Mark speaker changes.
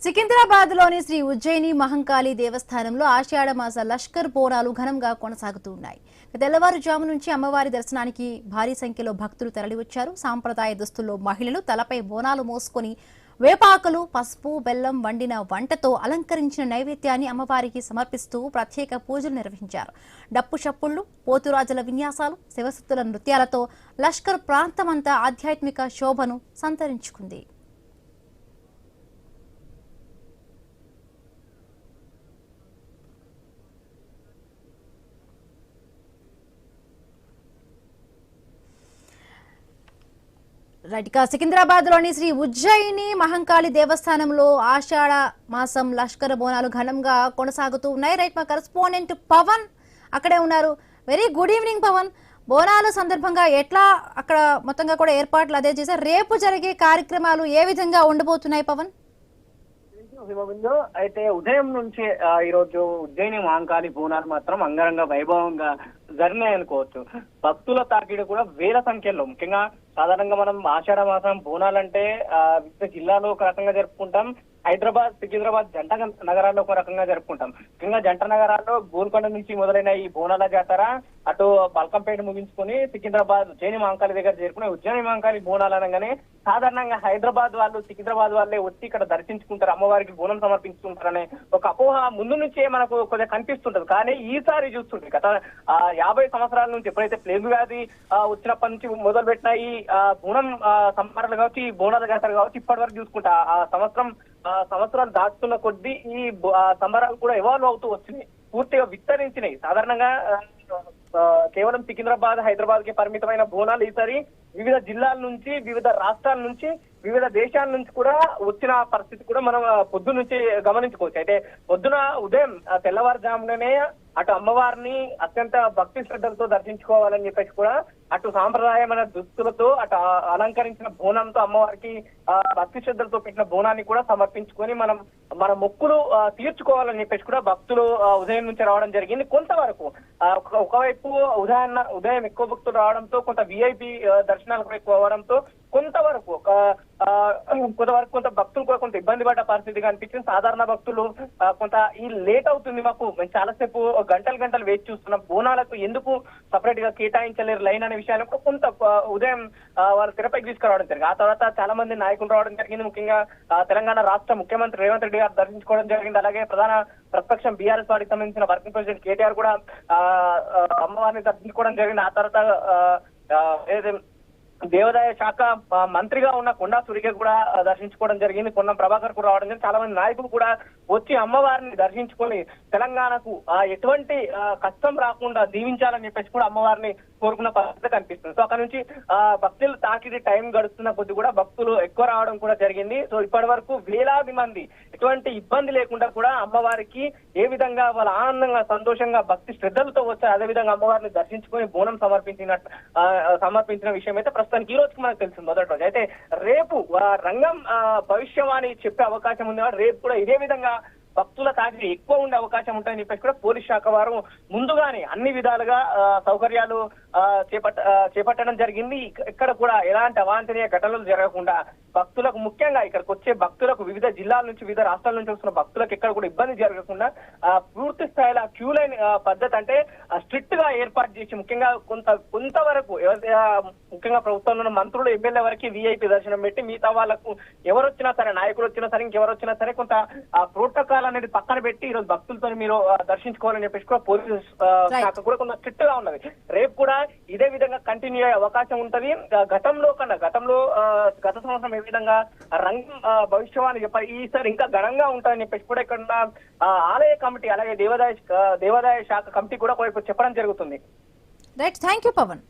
Speaker 1: సికింద్రాబాద్లోని శ్రీ ఉజ్జయిని మహంకాళి దేవస్థానంలో ఆషాఢమాస లష్కర్ బోనాలు ఘనంగా కొనసాగుతున్నాయి. తెల్లవారుజాము నుంచి అమ్మవారి దర్శనానికి భారీ సంఖ్యలో భక్తులు తరలివచ్చారు. సాంప్రదాయ దుస్తుల్లో మహిళలు తలపై బోనాలు మోసుకొని వేపాకులు, పసుపు, బెల్లం వండిన వంటతో అలంకరించిన నైవేద్యాన్ని అమ్మవారికి సమర్పిస్తూ ప్రత్యేక పూజలు నిర్వహించారు. డప్పు చప్పుళ్లు, పోతురాజుల విన్యాసాలు, శివసత్తుల నృత్యాలతో లష్కర్ ప్రాంతమంతా ఆధ్యాత్మిక శోభను సంతరించుకుంది. సికింద్రాబాద్లోని శ్రీ ఉజ్జయిని మహంకాళి దేవస్థానంలో ఆషాఢ మాసం లష్కర్ బోనాలు ఘనంగా కొనసాగుతూ ఉన్నాయి. మా కరెస్పాండెంట్ పవన్ అక్కడే ఉన్నారు. Very good evening Pavan. బోనాల సందర్భంగా ఎట్లా అక్కడ మొత్తంగా కూడా ఏర్పాట్లు అదే చేశారు. రేపు జరిగే కార్యక్రమాలు ఏ విధంగా ఉండబోతున్నాయి పవన్?
Speaker 2: అయితే ఉదయం నుంచి ఈ రోజు ఉజ్జయిని మహంకాళి బోనాలు మాత్రం అంగరంగ వైభవంగా జరిగినాయి అనుకోవచ్చు. భక్తుల తాకిడి కూడా వేల సంఖ్యలో, ముఖ్యంగా సాధారణంగా మనం ఆషాఢ మాసం బోనాలంటే వివిధ జిల్లాలో ఒక రకంగా జరుపుకుంటాం, హైదరాబాద్, సికింద్రాబాద్ జంట నగరాల్లో ఒక రకంగా జరుపుకుంటాం. ముఖ్యంగా జంట నగరాల్లో గోల్కొండ నుంచి మొదలైన ఈ బోనాల జాతర అటు బల్కంపేట ముగించుకుని సికింద్రాబాద్ ఉజ్జయిని మహంకాళి దగ్గర చేరుకునే ఉజ్జయిని మహంకాళి బోనాలు అనగానే సాధారణంగా హైదరాబాద్ వాళ్ళు, సికింద్రాబాద్ వాళ్ళే వచ్చి ఇక్కడ దర్శించుకుంటారు, అమ్మవారికి బోనం సమర్పించుకుంటారనే ఒక అపోహ ముందు నుంచే మనకు కొద్దిగా కనిపిస్తుంటది. కానీ ఈసారి చూస్తుంది గత 50 సంవత్సరాల నుంచి ఎప్పుడైతే ప్లేగు వ్యాధి వచ్చినప్పటి నుంచి మొదలు పెట్టిన ఈ బోనం సంబరాలు కావచ్చు, ఈ బోనాల జాతర కావచ్చు, ఇప్పటి వరకు చూసుకుంటా ఆ సంవత్సరాలు దాటుతున్న కొద్దీ ఈ సంబరాలు కూడా ఎవాల్వ్ అవుతూ వచ్చినాయి, పూర్తిగా విస్తరించినాయి. సాధారణంగా కేవలం సికింద్రాబాద్, హైదరాబాద్ కి పరిమితమైన బోనాలు ఈసారి వివిధ జిల్లాల నుంచి, వివిధ రాష్ట్రాల నుంచి, వివిధ దేశాల నుంచి కూడా వచ్చిన పరిస్థితి కూడా మనం పొద్దున్న నుంచి గమనించుకోవచ్చు. అయితే పొద్దున ఉదయం తెల్లవారుజామునే అటు అమ్మవారిని అత్యంత భక్తి శ్రద్ధలతో దర్శించుకోవాలని చెప్పేసి కూడా అటు సాంప్రదాయమైన దుస్తులతో అటు అలంకరించిన బోనంతో అమ్మవారికి భక్తి శ్రద్ధలతో పెట్టిన బోనాన్ని కూడా సమర్పించుకొని మన మొక్కులు తీర్చుకోవాలని చెప్పేసి కూడా భక్తులు ఉదయం నుంచి రావడం జరిగింది. కొంతవరకు ఒకవైపు ఉదయం ఎక్కువ భక్తులు రావడంతో, కొంత విఐపి దర్శనాలు కూడా ఎక్కువ అవడంతో కొంతవరకు కొంత భక్తులు కూడా కొంత ఇబ్బంది పడ్డ పరిస్థితి కనిపించింది. సాధారణ భక్తులు కొంత ఈ లేట్ అవుతుంది, మాకు మేము చాలాసేపు గంటలు వేచి చూస్తున్నాం, బోనాలకు ఎందుకు సపరేట్ గా కేటాయించలేరు లైన్ అనే విషయాన్ని కూడా కొంత ఉదయం వాళ్ళు తెరపైకి తీసుకురావడం జరిగింది. ఆ తర్వాత చాలా మంది నాయకులు రావడం జరిగింది. ముఖ్యంగా తెలంగాణ రాష్ట్ర ముఖ్యమంత్రి రేవంత్ రెడ్డి గారు దర్శించుకోవడం జరిగింది. అలాగే ప్రధాన ప్రతిపక్షం బీఆర్ఎస్ పార్టీకి సంబంధించిన వర్కింగ్ ప్రెసిడెంట్ కేటీఆర్ కూడా అమ్మవారిని దర్శించుకోవడం జరిగింది. ఆ తర్వాత దేవాదాయ శాఖ మంత్రిగా ఉన్న కొండా సురేఖ కూడా దర్శించుకోవడం జరిగింది. పొన్నం ప్రభాకర్ కూడా రావడం జరిగింది. చాలా మంది నాయకులు కూడా వచ్చి అమ్మవారిని దర్శించుకొని తెలంగాణకు ఎటువంటి కష్టం రాకుండా దీవించాలని చెప్పేసి కూడా అమ్మవారిని కోరుకున్న పరిస్థితి కనిపిస్తుంది. సో అక్కడ నుంచి భక్తులు తాకిడి టైం గడుస్తున్న కొద్ది కూడా భక్తులు ఎక్కువ రావడం కూడా జరిగింది. సో ఇప్పటి వరకు వేలాది మంది ఎటువంటి ఇబ్బంది లేకుండా కూడా అమ్మవారికి ఏ విధంగా వాళ్ళ ఆనందంగా, సంతోషంగా, భక్తి శ్రద్ధలతో వచ్చారు, అదే విధంగా అమ్మవారిని దర్శించుకొని బోనం సమర్పించిన విషయం అయితే ప్రస్తుతానికి ఈ రోజుకి మనకు తెలిసింది మొదటి రోజు. అయితే రేపు రంగం భవిష్యవాణి చెప్పే అవకాశం ఉంది. రేపు కూడా ఇదే విధంగా భక్తుల తాకిడి ఎక్కువ ఉండే అవకాశం ఉంటాయని చెప్పేసి కూడా పోలీస్ శాఖ వారు ముందుగానే అన్ని విధాలుగా సౌకర్యాలు చేపట్టడం జరిగింది. ఇక్కడ కూడా ఎలాంటి అవాంఛనీయ ఘటనలు జరగకుండా భక్తులకు, ముఖ్యంగా ఇక్కడికి వచ్చే భక్తులకు, వివిధ జిల్లాల నుంచి, వివిధ రాష్ట్రాల నుంచి వస్తున్న భక్తులకు ఎక్కడ కూడా ఇబ్బంది జరగకుండా పూర్తి స్థాయిలో క్యూ లైన్ పద్ధతి అంటే స్ట్రిక్ట్ గా ఏర్పాటు చేసి, ముఖ్యంగా కొంతవరకు ముఖ్యంగా ప్రభుత్వంలో ఉన్న మంత్రులు, ఎమ్మెల్యే వరకు విఐపి దర్శనం పెట్టి మిగతా వాళ్ళకు ఎవరు వచ్చినా సరే, నాయకులు వచ్చినా సరే, ఇంకెవరు వచ్చినా సరే కొంత ప్రోటోకాల్ అనేది పక్కన పెట్టి ఈరోజు భక్తులతో మీరు దర్శించుకోవాలని చెప్పేసి కూడా పోలీసు శాఖ కూడా కొంత స్ట్రిక్ట్ గా ఉన్నది. రేపు కూడా ఇదే విధంగా కంటిన్యూ అయ్యే అవకాశం ఉంటది. గతంలో గత సంవత్సరం ఏ విధంగా రంగం భవిష్యవాణి చెప్పారు, ఈసారి ఇంకా ఘనంగా ఉంటాయని చెప్పేసి కూడా ఇక్కడ ఆలయ కమిటీ, అలాగే దేవాదాయ శాఖ కమిటీ కూడా చెప్పడం జరుగుతుంది.
Speaker 1: Right, thank you Pawan.